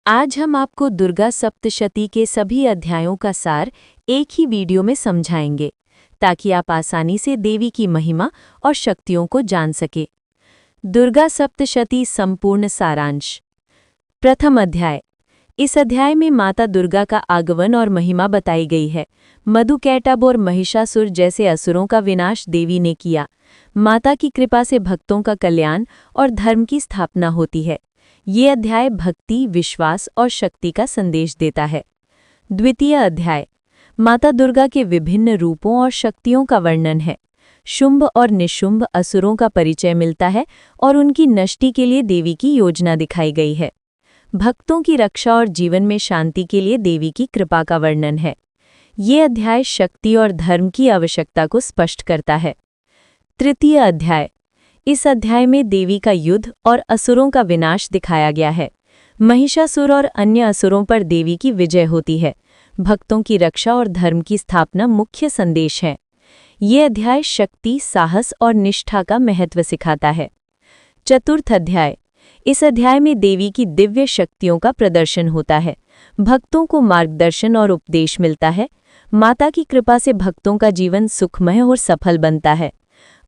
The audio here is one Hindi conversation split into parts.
आज हम आपको दुर्गा सप्तशती के सभी अध्यायों का सार एक ही वीडियो में समझाएंगे, ताकि आप आसानी से देवी की महिमा और शक्तियों को जान सके। दुर्गा सप्तशती संपूर्ण सारांश। प्रथम अध्याय। इस अध्याय में माता दुर्गा का आगमन और महिमा बताई गई है। मधुकैटभ और महिषासुर जैसे असुरों का विनाश देवी ने किया। माता की कृपा से भक्तों का कल्याण और धर्म की स्थापना होती है। ये अध्याय भक्ति, विश्वास और शक्ति का संदेश देता है। द्वितीय अध्याय। माता दुर्गा के विभिन्न रूपों और शक्तियों का वर्णन है। शुंभ और निशुंभ असुरों का परिचय मिलता है और उनकी नष्टि के लिए देवी की योजना दिखाई गई है। भक्तों की रक्षा और जीवन में शांति के लिए देवी की कृपा का वर्णन है। ये अध्याय शक्ति और धर्म की आवश्यकता को स्पष्ट करता है। तृतीय अध्याय। इस अध्याय में देवी का युद्ध और असुरों का विनाश दिखाया गया है। महिषासुर और अन्य असुरों पर देवी की विजय होती है। भक्तों की रक्षा और धर्म की स्थापना मुख्य संदेश है। ये अध्याय शक्ति, साहस और निष्ठा का महत्व सिखाता है। चतुर्थ अध्याय। इस अध्याय में देवी की दिव्य शक्तियों का प्रदर्शन होता है। भक्तों को मार्गदर्शन और उपदेश मिलता है। माता की कृपा से भक्तों का जीवन सुखमय और सफल बनता है।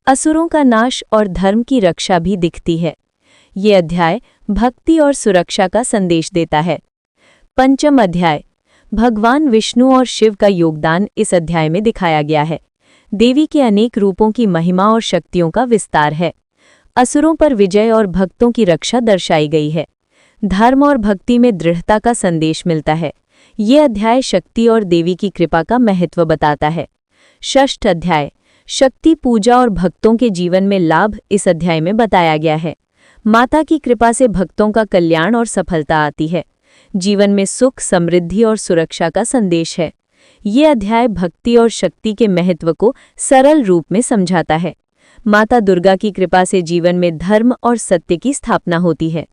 असुरों का नाश और धर्म की रक्षा भी दिखती है। ये अध्याय भक्ति और सुरक्षा का संदेश देता है। पंचम अध्याय। भगवान विष्णु और शिव का योगदान इस अध्याय में दिखाया गया है। देवी के अनेक रूपों की महिमा और शक्तियों का विस्तार है। असुरों पर विजय और भक्तों की रक्षा दर्शाई गई है। धर्म और भक्ति में दृढ़ता का संदेश मिलता है। ये अध्याय शक्ति और देवी की कृपा का महत्व बताता है। षष्ठ अध्याय। शक्ति पूजा और भक्तों के जीवन में लाभ इस अध्याय में बताया गया है। माता की कृपा से भक्तों का कल्याण और सफलता आती है। जीवन में सुख, समृद्धि और सुरक्षा का संदेश है। ये अध्याय भक्ति और शक्ति के महत्व को सरल रूप में समझाता है। माता दुर्गा की कृपा से जीवन में धर्म और सत्य की स्थापना होती है।